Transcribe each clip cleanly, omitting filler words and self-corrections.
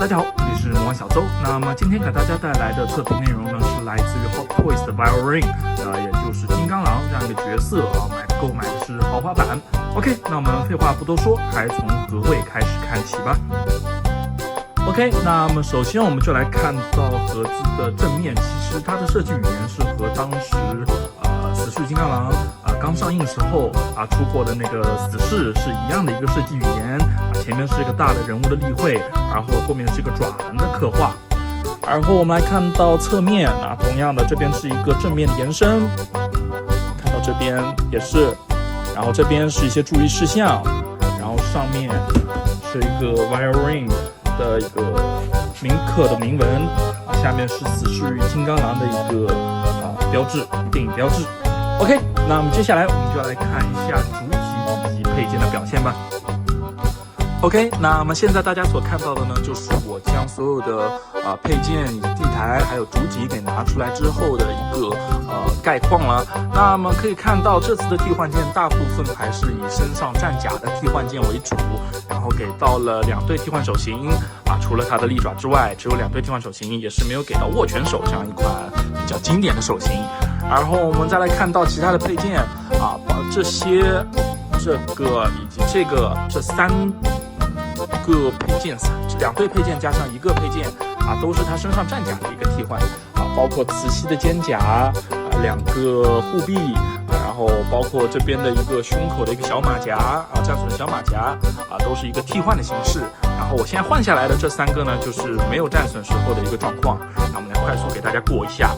大家好，这里是魔幻小周。那么今天给大家带来的测评内容呢，是来自于 Hot Toys 的 Violin， 也就是金刚狼这样一个角色啊，购买的是豪华版。OK， 那我们废话不多说，还是从合位开始看起吧。OK， 那么首先我们就来看到盒子的正面，其实它的设计语言是和当时死侍金刚狼刚上映时候出过的那个死侍是一样的一个设计语言前面是一个大的人物的例会，然后后面是一个爪人的刻画。然后我们来看到侧面同样的这边是一个正面的延伸，看到这边也是，然后这边是一些注意事项，然后上面是一个 Violin 的一个铭刻的铭文下面是死侍与金刚狼的一个标志，电影标志。OK， 那么接下来我们就来看一下主体以及配件的表现吧。OK， 那么现在大家所看到的呢，就是我将所有的配件以及地台还有主体给拿出来之后的一个概况了。那么可以看到这次的替换件大部分还是以身上战甲的替换件为主，然后给到了2对替换手型除了它的利爪之外，只有2对替换手型，也是没有给到握拳手这样一款比较经典的手型。然后我们再来看到其他的配件把这些这个以及这3个配件，2对配件加上1个配件都是他身上战甲的一个替换包括磁吸的肩甲2个护臂然后包括这边的一个胸口的一个小马甲战损小马甲都是一个替换的形式。然后我现在换下来的这3个呢，就是没有战损时候的一个状况。那我们来快速给大家过一下。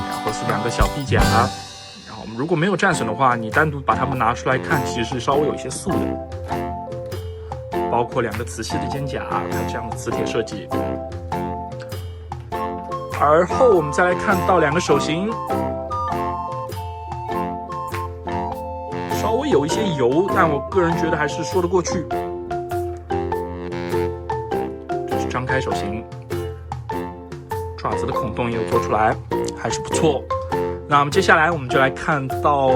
然后是2个小臂甲。然后如果没有战损的话，你单独把它们拿出来看，其实是稍微有一些素的，包括2个磁吸的肩甲，还有这样的磁铁设计。而后我们再来看到2个手型，稍微有一些油，但我个人觉得还是说得过去。这是张开手型，爪子的孔洞也有做出来，还是不错。那么接下来我们就来看到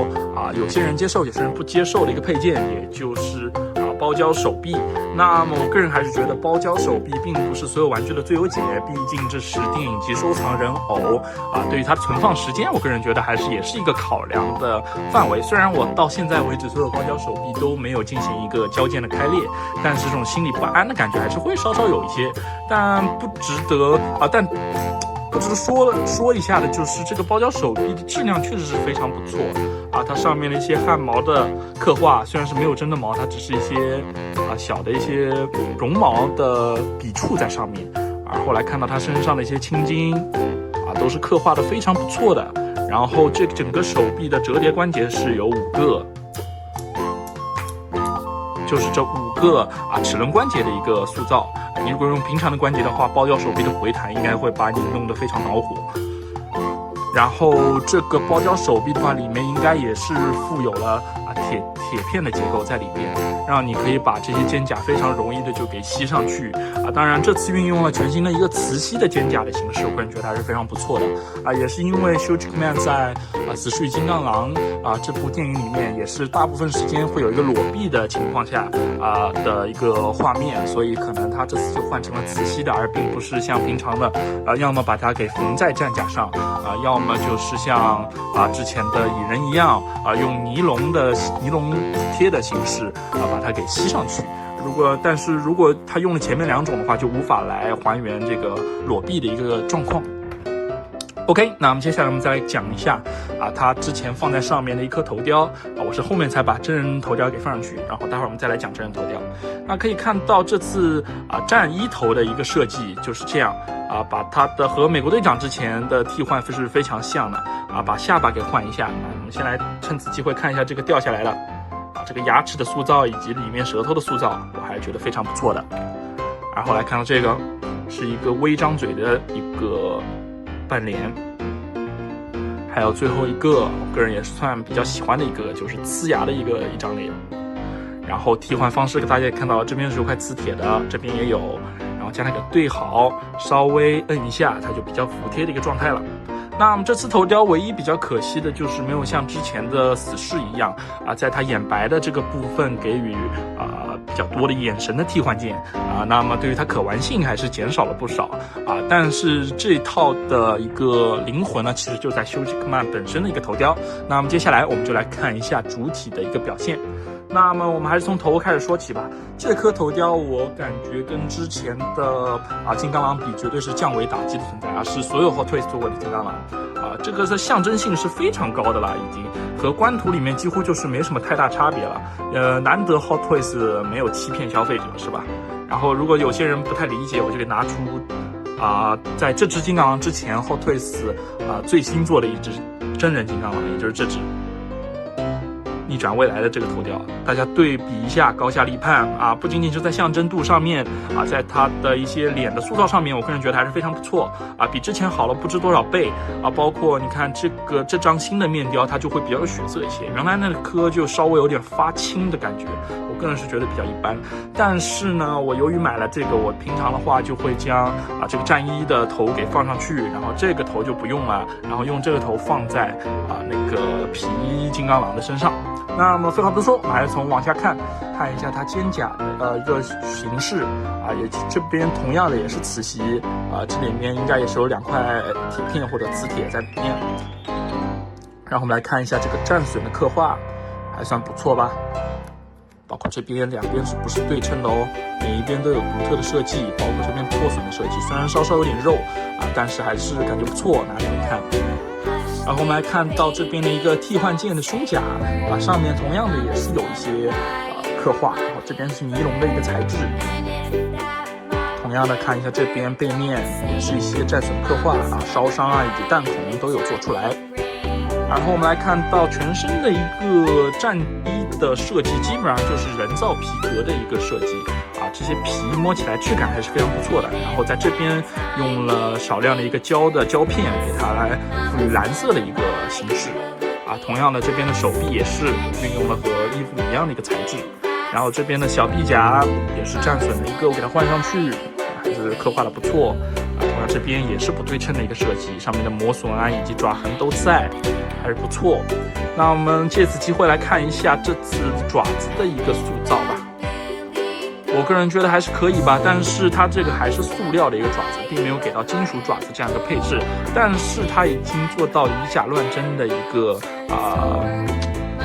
有些人接受有些人不接受的一个配件，也就是包胶手臂。那么我个人还是觉得包胶手臂并不是所有玩具的最优解，毕竟这是电影级收藏人偶对于它的存放时间，我个人觉得也是一个考量的范围。虽然我到现在为止所有包胶手臂都没有进行一个胶件的开裂，但是这种心理不安的感觉还是会稍稍有一些，但不值得但我只是说一下的，就是这个包胶手臂的质量确实是非常不错它上面的一些汗毛的刻画虽然是没有真的毛，它只是一些小的一些绒毛的笔触在上面。而后来看到它身上的一些青筋都是刻画的非常不错的。然后这整个手臂的折叠关节是有5个，就是这5个齿轮关节的一个塑造。你如果用平常的关节的话，包胶手臂的回弹应该会把你弄得非常恼火。然后这个包胶手臂的话，里面应该也是附有了铁片的结构在里边，让你可以把这些肩甲非常容易的就给吸上去当然这次运用了全新的一个磁吸的肩甲的形式，我个人觉得还是非常不错的也是因为 Hugh Jackman 在死侍与金刚狼这部电影里面也是大部分时间会有一个裸臂的情况下的一个画面，所以可能他这次就换成了磁吸的，而并不是像平常的要么把它给缝在战甲上要么就是像之前的蚁人一样用尼龙贴的形式把它给吸上去。但是如果他用了前面2种的话，就无法来还原这个裸臂的一个状况。OK， 那我们接下来我们再来讲一下它之前放在上面的一颗头雕我是后面才把真人头雕给放上去，然后待会儿我们再来讲真人头雕。那可以看到这次战衣头的一个设计就是这样把它的和美国队长之前的替换是非常像的把下巴给换一下我们先来趁此机会看一下这个掉下来了这个牙齿的塑造以及里面舌头的塑造，我还是觉得非常不错的。然后来看到这个是一个微张嘴的一个半脸，还有最后一个我个人也是算比较喜欢的一个，就是呲牙的一张脸。然后替换方式大家也看到这边是有块磁铁的，这边也有，然后将它给对好，稍微摁一下它就比较服帖的一个状态了。那么这次头雕唯一比较可惜的就是没有像之前的死侍一样在它眼白的这个部分给予比较多的眼神的替换键那么对于它可玩性还是减少了不少但是这套的一个灵魂呢，其实就在休杰克曼本身的一个头雕。那么接下来我们就来看一下主体的一个表现。那么我们还是从头开始说起吧。这颗头雕我感觉跟之前的金刚狼比，绝对是降维打击的存在是所有 Hot Toys 做过的金刚狼这个的象征性是非常高的了，已经和官图里面几乎就是没什么太大差别了。难得 Hot Toys 没有欺骗消费者，是吧？然后如果有些人不太理解，我就给拿出在这只金刚狼之前 Hot Toys 最新做的一只真人金刚狼，也就是这只逆转未来的这个头雕，大家对比一下，高下立判不仅仅是在象征度上面在它的一些脸的塑造上面，我个人觉得还是非常不错比之前好了不知多少倍包括你看这张新的面雕，它就会比较有血色一些，原来那颗就稍微有点发青的感觉，我个人是觉得比较一般。但是呢，我由于买了这个，我平常的话就会将这个战衣的头给放上去，然后这个头就不用了，然后用这个头放在那个皮金刚狼的身上。那么废话不多说，我们还是从往下看一下它肩甲的一个形式也这边同样的也是磁吸这里面应该也是有2块铁片或者磁铁在里面。然后我们来看一下这个战损的刻画，还算不错吧。包括这边两边是不是对称的每一边都有独特的设计，包括这边破损的设计，虽然稍稍有点肉但是还是感觉不错，拿给你看。然后我们来看到这边的一个替换件的胸甲上面同样的也是有一些刻画，然后这边是尼龙的一个材质。同样的看一下这边背面也是一些战损刻画烧伤以及弹孔都有做出来。然后我们来看到全身的一个战衣的设计，基本上就是人造皮革的一个设计这些皮摸起来质感还是非常不错的。然后在这边用了少量的一个胶片，给它来赋予蓝色的一个形式同样的这边的手臂也是运用了和衣服一样的一个材质。然后这边的小臂甲也是战损的一个，我给它换上去，还是刻画的不错同样这边也是不对称的一个设计，上面的磨损以及爪痕都在，还是不错。那我们借此机会来看一下这次爪子的一个塑造吧。我个人觉得还是可以吧，但是它这个还是塑料的一个爪子，并没有给到金属爪子这样一个配置，但是它已经做到以假乱真的一个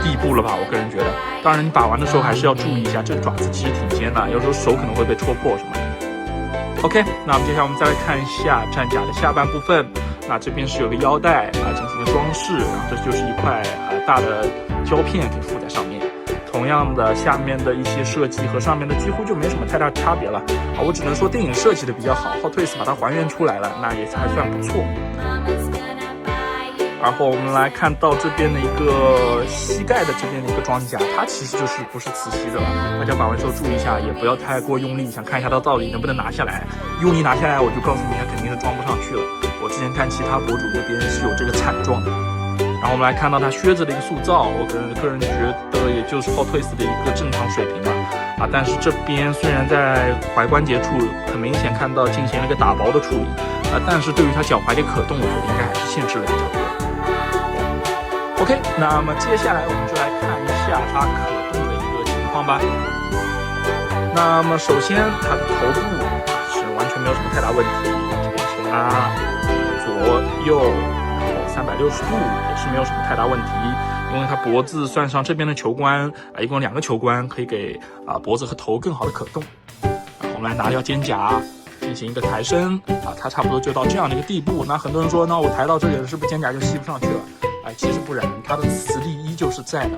地步了吧，我个人觉得。当然你把玩的时候还是要注意一下，这个爪子其实挺尖的，有时候手可能会被戳破什么的。OK， 那我们接下来我们再来看一下战甲的下半部分。那这边是有个腰带进行了装饰，然后这就是一块大的胶片给附在上面。同样的，下面的一些设计和上面的几乎就没什么太大差别了我只能说电影设计的比较好， Hot Toys 把它还原出来了，那也还算不错。然后我们来看到这边的一个膝盖的这边的一个装甲，它其实就是不是磁吸的了，大家把玩的时候注意一下，也不要太过用力，想看一下它到底能不能拿下来。用力拿下来，我就告诉你，它肯定是装不上去了。我之前看其他博主那边是有这个惨状的。然后我们来看到它靴子的一个塑造，我个人觉得也就是 Hot Toys 的一个正常水平吧但是这边虽然在踝关节处很明显看到进行了一个打薄的处理但是对于它脚踝的可动，我觉得应该还是限制了比较多。OK， 那么接下来我们就来看一下它可动的一个情况吧。那么首先它的头部是完全没有什么太大问题，这边前左右然后360度也是没有什么太大问题，因为它脖子算上这边的球冠一共2个球冠，可以给脖子和头更好的可动。然后我们来拿掉肩甲进行一个抬升它差不多就到这样的一个地步。那很多人说，那我抬到这里了，是不是肩甲就吸不上去了？其实不然，它的磁力依旧是在的，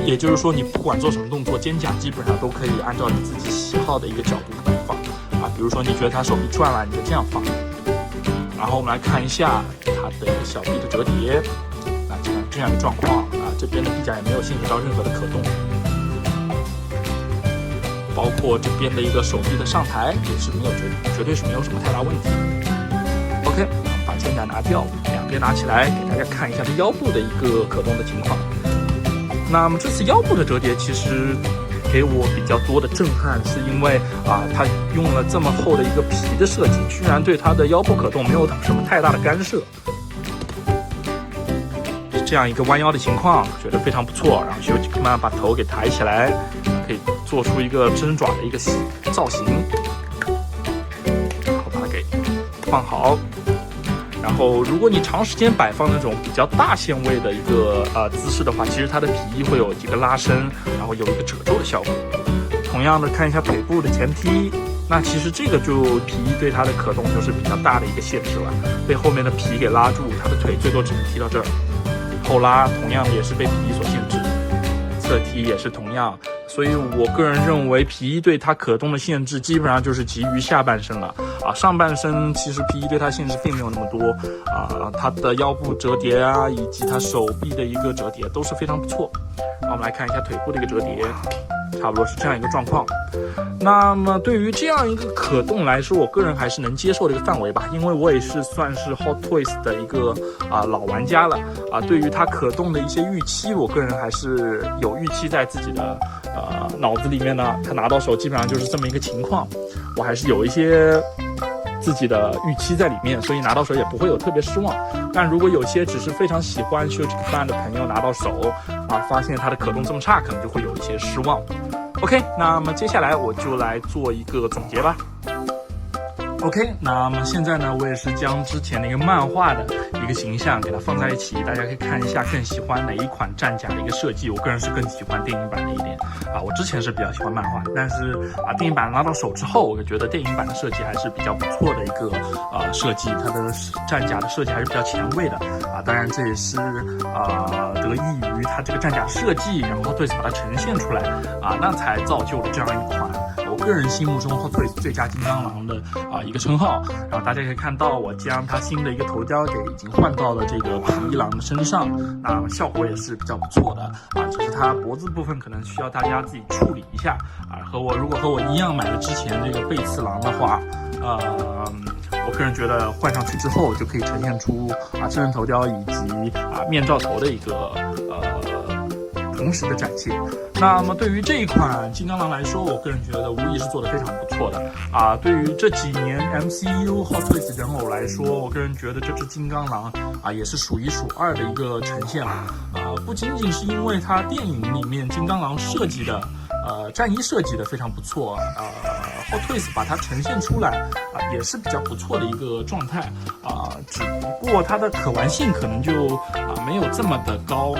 也就是说你不管做什么动作，肩甲基本上都可以按照你自己喜好的一个角度来放比如说你觉得它手臂转了，你就这样放。然后我们来看一下它的一个小臂的折叠这样的状况这边的臂甲也没有陷入到任何的可动，包括这边的一个手臂的上抬也是没有绝对是没有什么太大问题。OK， 把肩甲拿掉，两边拿起来，给大家看一下它腰部的一个可动的情况。那么这次腰部的折叠其实给我比较多的震撼，是因为它用了这么厚的一个皮的设计，居然对它的腰部可动没有什么太大的干涉。这样一个弯腰的情况，觉得非常不错。然后休杰克曼把头给抬起来，可以做出一个真爪的一个造型，然后把它给放好。然后，如果你长时间摆放那种比较大限位的一个姿势的话，其实它的皮会有一个拉伸，然后有一个褶皱的效果。同样的，看一下腿部的前踢，那其实这个就皮对它的可动就是比较大的一个限制了，被后面的皮给拉住，它的腿最多只能踢到这儿。后拉同样也是被皮所限制，侧踢也是同样。所以我个人认为皮对它可动的限制基本上就是基于下半身了上半身其实皮对它限制并没有那么多它的腰部折叠以及它手臂的一个折叠都是非常不错。我们来看一下腿部的一个折叠，差不多是这样一个状况。那么对于这样一个可动来说，我个人还是能接受的一个范围吧，因为我也是算是 Hot Toys 的一个老玩家了对于它可动的一些预期，我个人还是有预期在自己的脑子里面呢。它拿到手基本上就是这么一个情况，我还是有一些自己的预期在里面，所以拿到手也不会有特别失望。但如果有些只是非常喜欢 Shoji fan 的朋友拿到手发现它的可动这么差，可能就会有一些失望。OK， 那么接下来我就来做一个总结吧。OK， 那么现在呢，我也是将之前的一个漫画的一个形象给它放在一起，大家可以看一下更喜欢哪一款战甲的一个设计。我个人是更喜欢电影版的一点我之前是比较喜欢漫画的，但是电影版拿到手之后，我觉得电影版的设计还是比较不错的一个设计，它的战甲的设计还是比较前卫的当然这也是得益于它这个战甲设计，然后 Toys 把它呈现出来那才造就了这样一款我个人心目中 Hot Toys 最佳金刚狼的一个称号。然后大家可以看到，我将它新的一个头雕给已经换到了这个皮衣狼的身上，那效果也是比较不错的只是它脖子部分可能需要大家自己处理一下如果和我一样买了之前这个背刺狼的话我个人觉得换上去之后就可以呈现出真人头雕以及面罩头的一个同时的展现。那么对于这一款金刚狼来说，我个人觉得无疑是做得非常不错的对于这几年 MCU Hot Toys 人偶来说，我个人觉得这只金刚狼也是数一数二的一个呈现了不仅仅是因为它电影里面金刚狼设计的战衣设计的非常不错Hot Toys 把它呈现出来也是比较不错的一个状态只不过它的可玩性可能就没有这么的高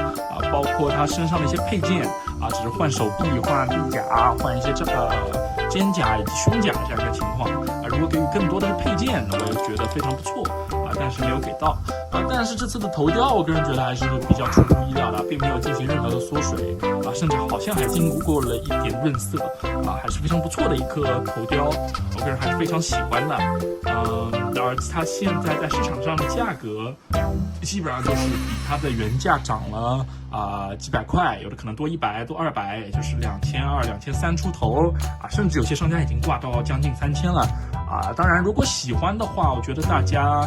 包括它身上的一些配件只是换手臂、换臂甲、换一些肩甲以及胸甲这样一个情况如果给予更多的配件，我也觉得非常不错但是没有给到但是这次的头雕，我个人觉得还是比较出乎意料的，并没有进行任何的缩水甚至好像还经过了一点润色还是非常不错的一颗头雕，我个人还是非常喜欢的而它现在在市场上的价格基本上就是比它的原价涨了几百块，有的可能多100多200，也就是2200、2300出头甚至有些商家已经挂到将近3000了当然如果喜欢的话，我觉得大家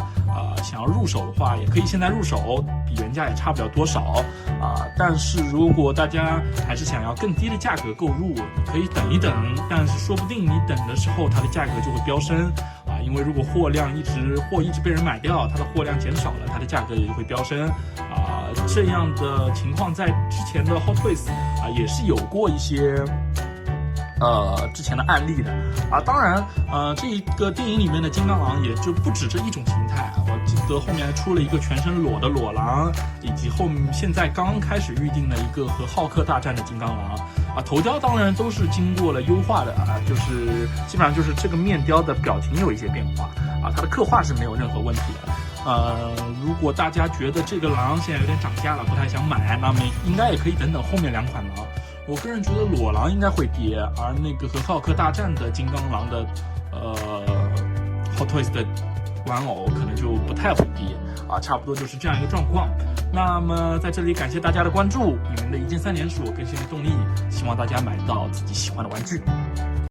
想要入手的话也可以现在入手，比原价也差不了多少但是如果大家还是想要更低的价格购入，你可以等一等，但是说不定你等的时候它的价格就会飙升因为如果货一直被人买掉，它的货量减少了，它的价格也就会飙升这样的情况在之前的 Hot Toys 也是有过一些之前的案例的当然这一个电影里面的金刚狼也就不止这一种形态我记得后面还出了一个全身裸的裸狼，以及现在刚开始预定的一个和浩克大战的金刚狼头雕当然都是经过了优化的就是基本上就是这个面雕的表情有一些变化它的刻画是没有任何问题的如果大家觉得这个狼现在有点涨价了，不太想买，那么应该也可以等等后面2款狼。我个人觉得裸狼应该会跌，而那个和浩克大战的金刚狼的Hot Toys 的玩偶可能就不太会跌差不多就是这样一个状况。那么在这里感谢大家的关注，你们的一键3连是我更新的动力，希望大家买到自己喜欢的玩具。